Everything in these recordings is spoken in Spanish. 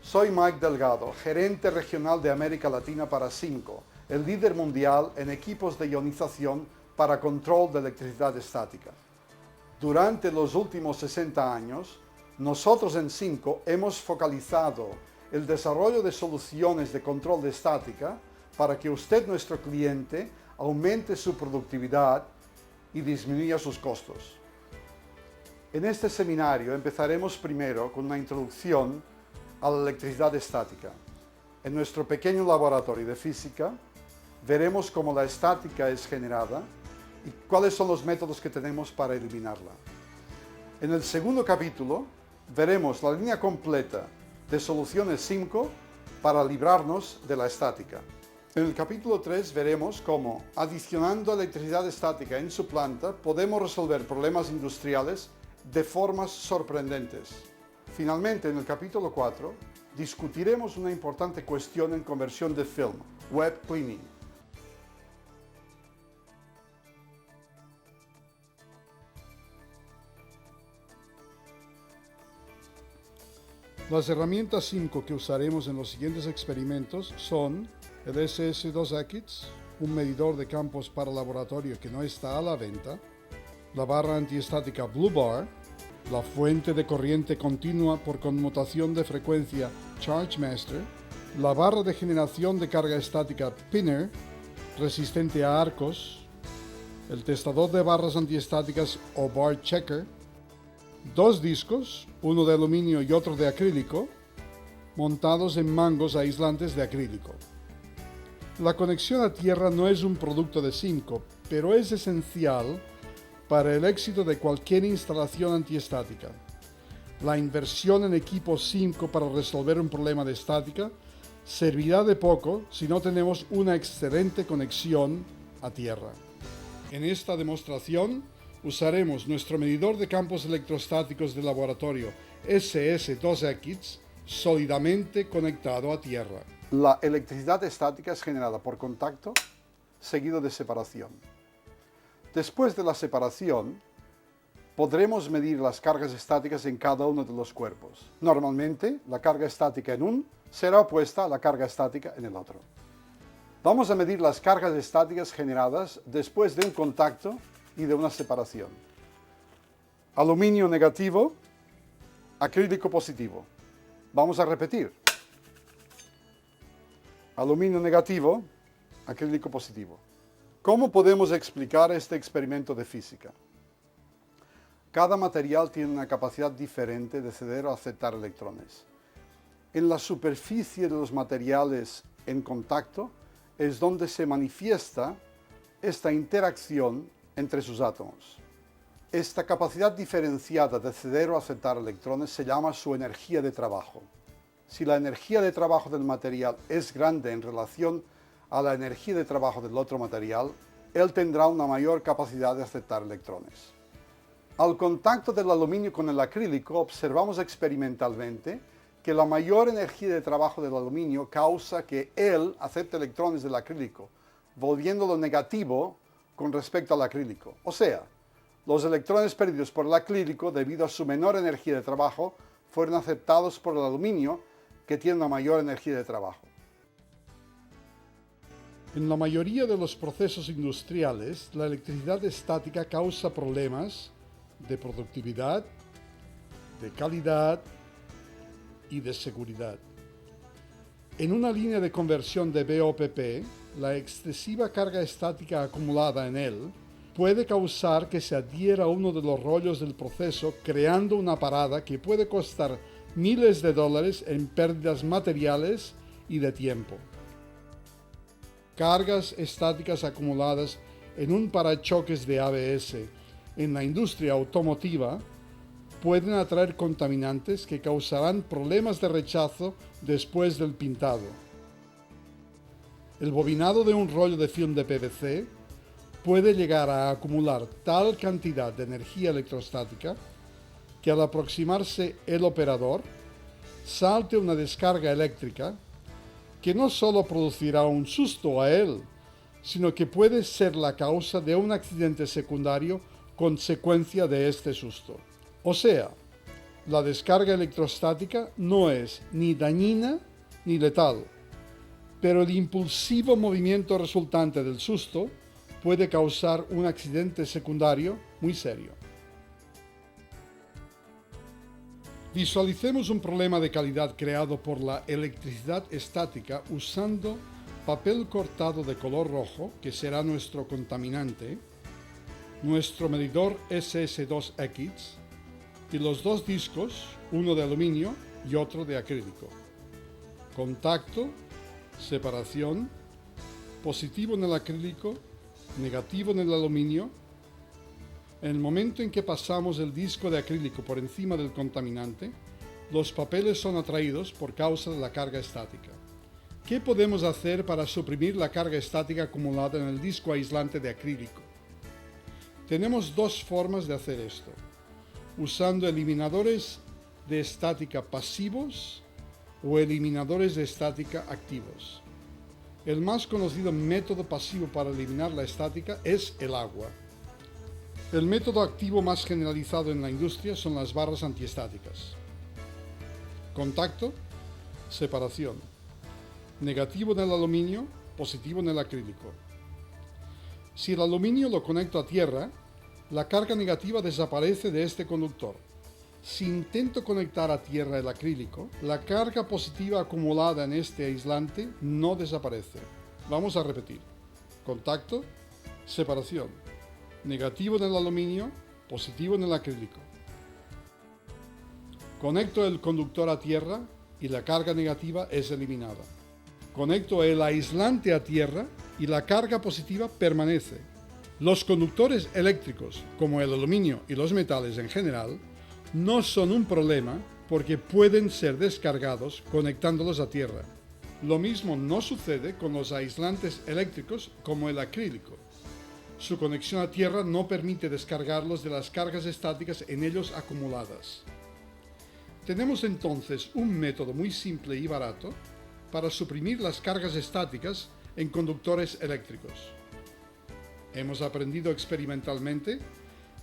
Soy Mike Delgado, gerente regional de América Latina para Simco, el líder mundial en equipos de ionización para control de electricidad estática. Durante los últimos 60 años, nosotros en Simco hemos focalizado el desarrollo de soluciones de control de estática para que usted, nuestro cliente, aumente su productividad y disminuya sus costos. En este seminario empezaremos primero con una introducción a la electricidad estática. En nuestro pequeño laboratorio de física veremos cómo la estática es generada y cuáles son los métodos que tenemos para eliminarla. En el segundo capítulo veremos la línea completa de soluciones Simco para librarnos de la estática. En el capítulo 3 veremos cómo, adicionando electricidad estática en su planta, podemos resolver problemas industriales de formas sorprendentes. Finalmente, en el capítulo 4, discutiremos una importante cuestión en conversión de film, wet cleaning. Las herramientas Simco que usaremos en los siguientes experimentos son el SS2X, un medidor de campos para laboratorio que no está a la venta, la barra antiestática Blue Bar, la fuente de corriente continua por conmutación de frecuencia ChargeMaster, la barra de generación de carga estática Pinner, resistente a arcos, el testador de barras antiestáticas o Bar Checker, dos discos, uno de aluminio y otro de acrílico, montados en mangos aislantes de acrílico. La conexión a tierra no es un producto de Simco, pero es esencial para el éxito de cualquier instalación antiestática. La inversión en equipos Simco para resolver un problema de estática servirá de poco si no tenemos una excelente conexión a tierra. En esta demostración usaremos nuestro medidor de campos electrostáticos de laboratorio SS2X sólidamente conectado a tierra. La electricidad estática es generada por contacto seguido de separación. Después de la separación, podremos medir las cargas estáticas en cada uno de los cuerpos. Normalmente, la carga estática en un será opuesta a la carga estática en el otro. Vamos a medir las cargas estáticas generadas después de un contacto y de una separación. Aluminio negativo, acrílico positivo. Vamos a repetir. Aluminio negativo, acrílico positivo. ¿Cómo podemos explicar este experimento de física? Cada material tiene una capacidad diferente de ceder o aceptar electrones. En la superficie de los materiales en contacto es donde se manifiesta esta interacción entre sus átomos. Esta capacidad diferenciada de ceder o aceptar electrones se llama su energía de trabajo. Si la energía de trabajo del material es grande en relación a la energía de trabajo del otro material, él tendrá una mayor capacidad de aceptar electrones. Al contacto del aluminio con el acrílico, observamos experimentalmente que la mayor energía de trabajo del aluminio causa que él acepte electrones del acrílico, volviéndolo negativo con respecto al acrílico. O sea, los electrones perdidos por el acrílico, debido a su menor energía de trabajo, fueron aceptados por el aluminio, que tiene una mayor energía de trabajo. En la mayoría de los procesos industriales, la electricidad estática causa problemas de productividad, de calidad y de seguridad. En una línea de conversión de BOPP, la excesiva carga estática acumulada en él puede causar que se adhiera a uno de los rollos del proceso, creando una parada que puede costar miles de dólares en pérdidas materiales y de tiempo. Cargas estáticas acumuladas en un parachoques de ABS en la industria automotiva pueden atraer contaminantes que causarán problemas de rechazo después del pintado. El bobinado de un rollo de film de PVC puede llegar a acumular tal cantidad de energía electrostática que al aproximarse el operador salte una descarga eléctrica que no solo producirá un susto a él, sino que puede ser la causa de un accidente secundario consecuencia de este susto. O sea, La descarga electrostática no es ni dañina ni letal, pero el impulsivo movimiento resultante del susto puede causar un accidente secundario muy serio. Visualicemos un problema de calidad creado por la electricidad estática usando papel cortado de color rojo, que será nuestro contaminante, nuestro medidor SS2X y los dos discos, uno de aluminio y otro de acrílico. Contacto, separación, positivo en el acrílico, negativo en el aluminio. En el momento en que pasamos el disco de acrílico por encima del contaminante, los papeles son atraídos por causa de la carga estática. ¿Qué podemos hacer para suprimir la carga estática acumulada en el disco aislante de acrílico? Tenemos dos formas de hacer esto: usando eliminadores de estática pasivos o eliminadores de estática activos. El más conocido método pasivo para eliminar la estática es el agua. El método activo más generalizado en la industria son las barras antiestáticas. Contacto, separación. Negativo en el aluminio, positivo en el acrílico. Si el aluminio lo conecto a tierra, la carga negativa desaparece de este conductor. Si intento conectar a tierra el acrílico, la carga positiva acumulada en este aislante no desaparece. Vamos a repetir. Contacto, separación. Negativo en el aluminio, positivo en el acrílico. Conecto el conductor a tierra y la carga negativa es eliminada. Conecto el aislante a tierra y la carga positiva permanece. Los conductores eléctricos, como el aluminio y los metales en general, no son un problema porque pueden ser descargados conectándolos a tierra. Lo mismo no sucede con los aislantes eléctricos como el acrílico. Su conexión a tierra no permite descargarlos de las cargas estáticas en ellos acumuladas. Tenemos entonces un método muy simple y barato para suprimir las cargas estáticas en conductores eléctricos. Hemos aprendido experimentalmente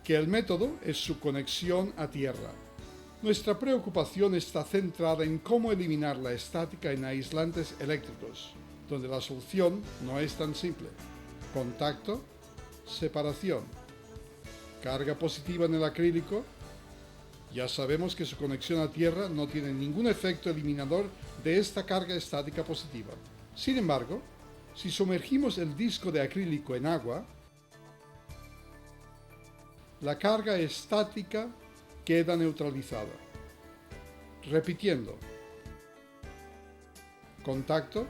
que el método es su conexión a tierra. Nuestra preocupación está centrada en cómo eliminar la estática en aislantes eléctricos, donde la solución no es tan simple. Contacto, separación. Carga positiva en el acrílico. Ya sabemos que su conexión a tierra no tiene ningún efecto eliminador de esta carga estática positiva. Sin embargo, si sumergimos el disco de acrílico en agua, la carga estática queda neutralizada. Repitiendo. Contacto,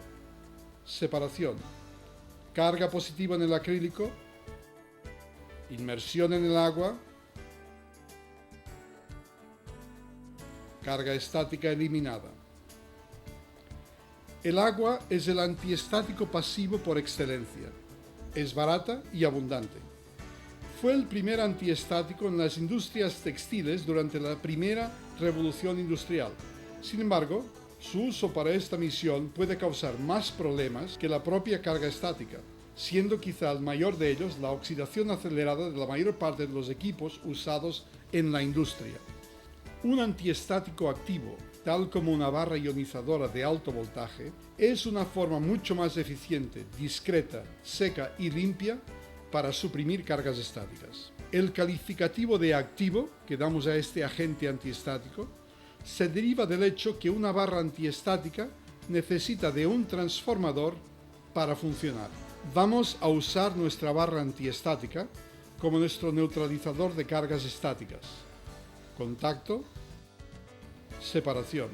separación. Carga positiva en el acrílico. Inmersión en el agua. Carga estática eliminada. El agua es el antiestático pasivo por excelencia. Es barata y abundante. Fue el primer antiestático en las industrias textiles durante la primera revolución industrial. Sin embargo, su uso para esta misión puede causar más problemas que la propia carga estática, siendo quizá el mayor de ellos la oxidación acelerada de la mayor parte de los equipos usados en la industria. Un antiestático activo, tal como una barra ionizadora de alto voltaje, es una forma mucho más eficiente, discreta, seca y limpia para suprimir cargas estáticas. El calificativo de activo que damos a este agente antiestático se deriva del hecho que una barra antiestática necesita de un transformador para funcionar. Vamos a usar nuestra barra antiestática como nuestro neutralizador de cargas estáticas. Contacto, separación.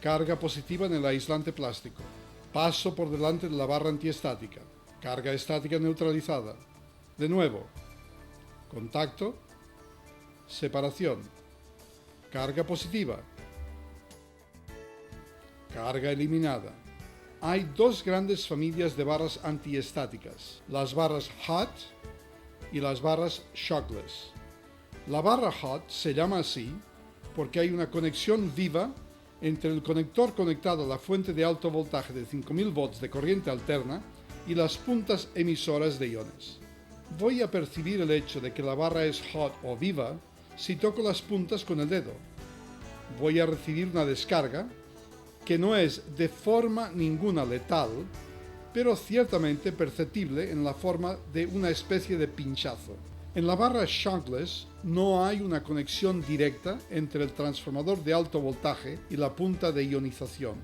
Carga positiva en el aislante plástico. Paso por delante de la barra antiestática. Carga estática neutralizada. De nuevo. Contacto, separación. Carga positiva. Carga eliminada. Hay dos grandes familias de barras antiestáticas, las barras hot y las barras shockless. La barra hot se llama así porque hay una conexión viva entre el conector conectado a la fuente de alto voltaje de 5000 volts de corriente alterna y las puntas emisoras de iones. Voy a percibir el hecho de que la barra es hot o viva si toco las puntas con el dedo. voy a recibir una descarga que no es de forma ninguna letal, pero ciertamente perceptible en la forma de una especie de pinchazo. En la barra shuntless no hay una conexión directa entre el transformador de alto voltaje y la punta de ionización.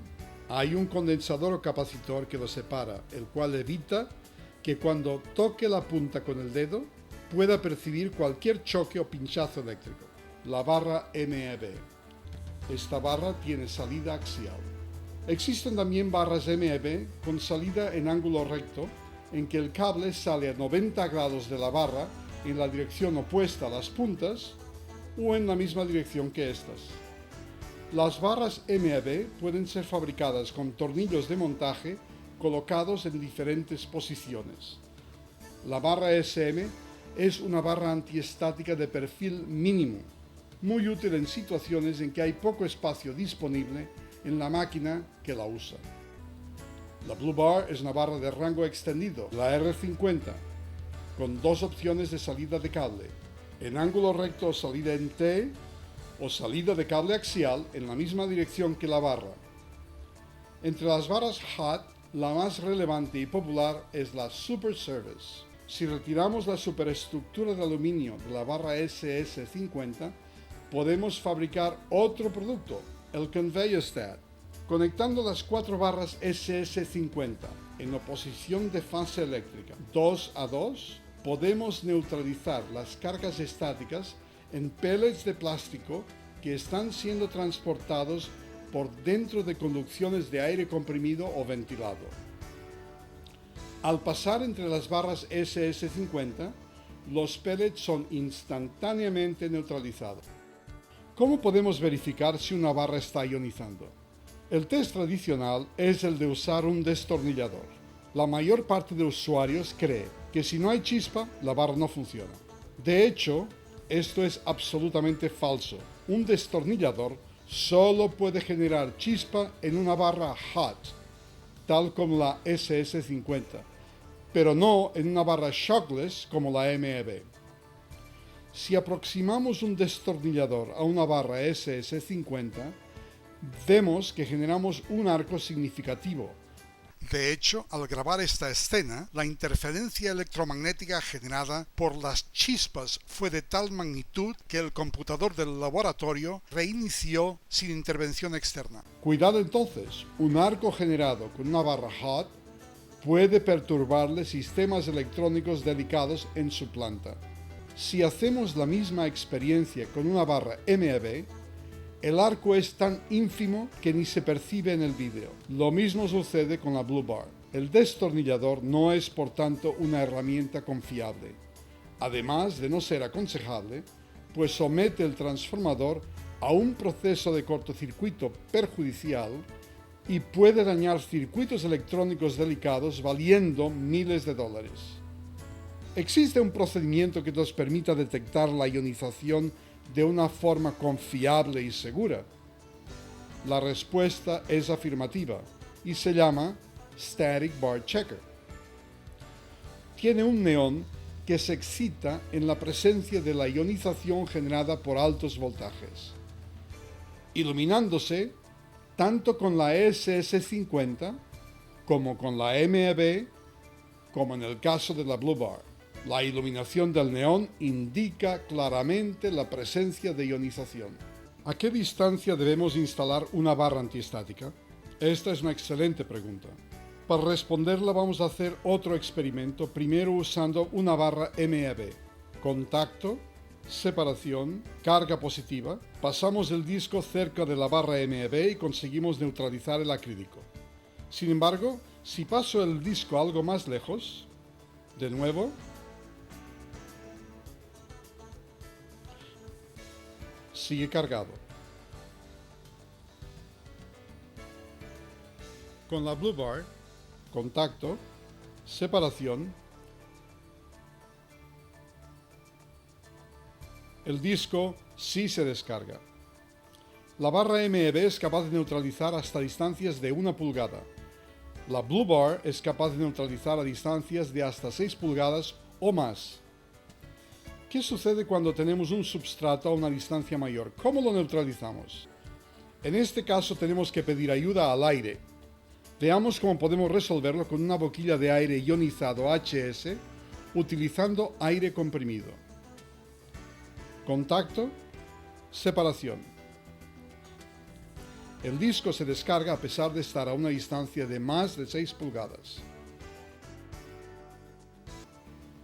Hay un condensador o capacitor que lo separa, el cual evita que cuando toque la punta con el dedo pueda percibir cualquier choque o pinchazo eléctrico. La barra MEB. Esta barra tiene salida axial. Existen también barras MEB con salida en ángulo recto, en que el cable sale a 90 grados de la barra en la dirección opuesta a las puntas o en la misma dirección que estas. Las barras MEB pueden ser fabricadas con tornillos de montaje colocados en diferentes posiciones. La barra SM es una barra antiestática de perfil mínimo, muy útil en situaciones en que hay poco espacio disponible en la máquina que la usa. La Blue Bar es una barra de rango extendido, la R50, con dos opciones de salida de cable, en ángulo recto o salida en T, o salida de cable axial en la misma dirección que la barra. Entre las barras HOT, la más relevante y popular es la Super Service. Si retiramos la superestructura de aluminio de la barra SS50, podemos fabricar otro producto, el Conveyor Stat. Conectando las cuatro barras SS50 en oposición de fase eléctrica 2 a 2, podemos neutralizar las cargas estáticas en pellets de plástico que están siendo transportados por dentro de conducciones de aire comprimido o ventilado. Al pasar entre las barras SS50, los pellets son instantáneamente neutralizados. ¿Cómo podemos verificar si una barra está ionizando? El test tradicional es el de usar un destornillador. La mayor parte de usuarios cree que si no hay chispa, la barra no funciona. De hecho, esto es absolutamente falso. Un destornillador solo puede generar chispa en una barra HOT, tal como la SS50, pero no en una barra shockless como la MEB. Si aproximamos un destornillador a una barra SS50, vemos que generamos un arco significativo. De hecho, al grabar esta escena, la interferencia electromagnética generada por las chispas fue de tal magnitud que el computador del laboratorio reinició sin intervención externa. Cuidado entonces, un arco generado con una barra HOT puede perturbarle sistemas electrónicos delicados en su planta. Si hacemos la misma experiencia con una barra MEB, el arco es tan ínfimo que ni se percibe en el vídeo. Lo mismo sucede con la Blue Bar. El destornillador no es, por tanto, una herramienta confiable. Además de no ser aconsejable, pues somete el transformador a un proceso de cortocircuito perjudicial y puede dañar circuitos electrónicos delicados valiendo miles de dólares. ¿Existe un procedimiento que nos permita detectar la ionización de una forma confiable y segura? La respuesta es afirmativa y se llama Static Bar Checker. Tiene un neón que se excita en la presencia de la ionización generada por altos voltajes, iluminándose tanto con la SS50 como con la MEB, como en el caso de la Blue Bar. La iluminación del neón indica claramente la presencia de ionización. ¿A qué distancia debemos instalar una barra antiestática? Esta es una excelente pregunta. Para responderla vamos a hacer otro experimento, primero usando una barra MEB. Contacto, separación, carga positiva. Pasamos el disco cerca de la barra MEB y conseguimos neutralizar el acrílico. Sin embargo, si paso el disco algo más lejos, de nuevo, sigue cargado. Con la Blue Bar, contacto, separación, el disco sí se descarga. La barra MEB es capaz de neutralizar hasta distancias de 1 pulgada. La Blue Bar es capaz de neutralizar a distancias de hasta 6 pulgadas o más. ¿Qué sucede cuando tenemos un substrato a una distancia mayor? ¿Cómo lo neutralizamos? En este caso tenemos que pedir ayuda al aire. Veamos cómo podemos resolverlo con una boquilla de aire ionizado HS utilizando aire comprimido. Contacto, separación. El disco se descarga a pesar de estar a una distancia de más de 6 pulgadas.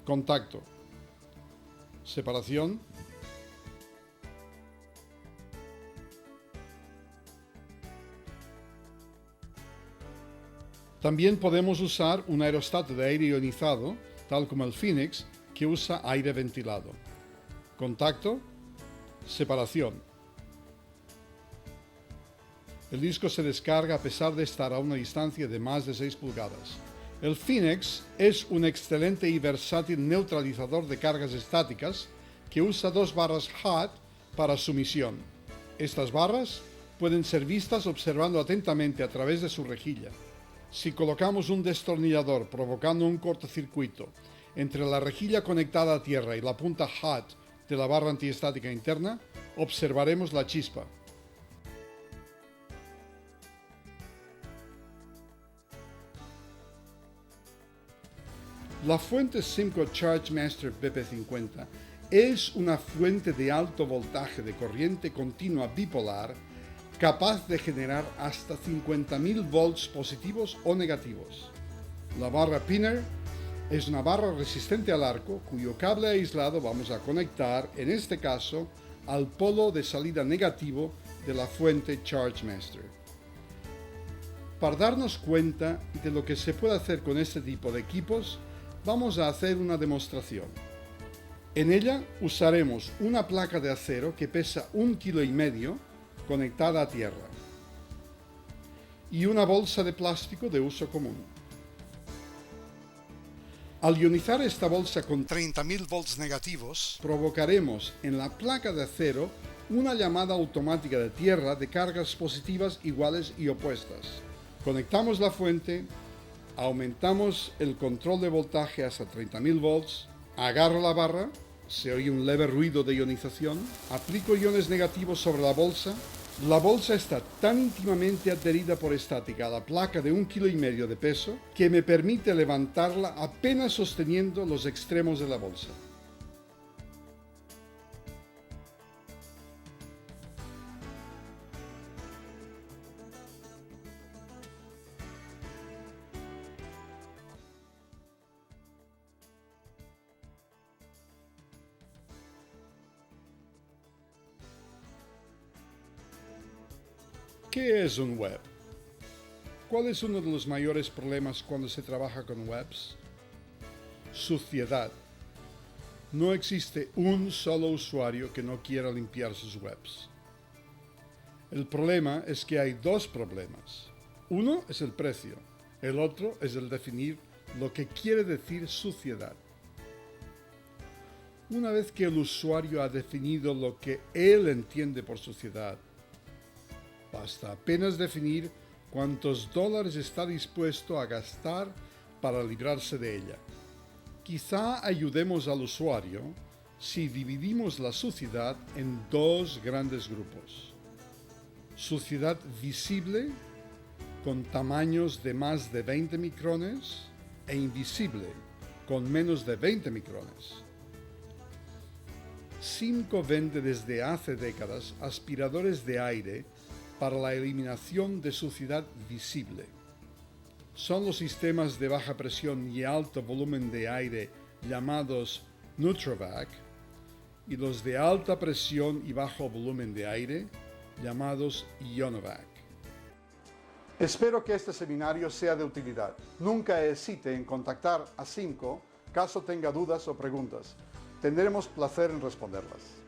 Contacto, separación. También podemos usar un aerostato de aire ionizado, tal como el Phoenix, que usa aire ventilado. Contacto, separación. El disco se descarga a pesar de estar a una distancia de más de 6 pulgadas. El Phoenix es un excelente y versátil neutralizador de cargas estáticas que usa 2 barras HAT para su misión. Estas barras pueden ser vistas observando atentamente a través de su rejilla. Si colocamos un destornillador provocando un cortocircuito entre la rejilla conectada a tierra y la punta HAT de la barra antiestática interna, observaremos la chispa. La fuente Simco ChargeMaster BP50 es una fuente de alto voltaje de corriente continua bipolar capaz de generar hasta 50.000 volts positivos o negativos. La barra Pinner es una barra resistente al arco cuyo cable aislado vamos a conectar, en este caso, al polo de salida negativo de la fuente ChargeMaster. Para darnos cuenta de lo que se puede hacer con este tipo de equipos, vamos a hacer una demostración. En ella usaremos una placa de acero que pesa 1,5 kg conectada a tierra y una bolsa de plástico de uso común. Al ionizar esta bolsa con 30.000 volts negativos, provocaremos en la placa de acero una llamada automática de tierra de cargas positivas iguales y opuestas. Conectamos la fuente, aumentamos el control de voltaje hasta 30.000 volts, agarro la barra, se oye un leve ruido de ionización, aplico iones negativos sobre la bolsa está tan íntimamente adherida por estática a la placa de 1,5 kg de peso que me permite levantarla apenas sosteniendo los extremos de la bolsa. ¿Qué es un web? ¿Cuál es uno de los mayores problemas cuando se trabaja con webs? Suciedad. No existe un solo usuario que no quiera limpiar sus webs. El problema es que hay 2 problemas. Uno es el precio, el otro es el definir lo que quiere decir suciedad. Una vez que el usuario ha definido lo que él entiende por suciedad, basta apenas definir cuántos dólares está dispuesto a gastar para librarse de ella. Quizá ayudemos al usuario si dividimos la suciedad en 2 grandes grupos. Suciedad visible, con tamaños de más de 20 micrones, e invisible, con menos de 20 micrones. Simco vende desde hace décadas aspiradores de aire para la eliminación de suciedad visible. Son los sistemas de baja presión y alto volumen de aire llamados Nutravac y los de alta presión y bajo volumen de aire llamados Ionovac. Espero que este seminario sea de utilidad. Nunca hesite en contactar a Simco caso tenga dudas o preguntas. Tendremos placer en responderlas.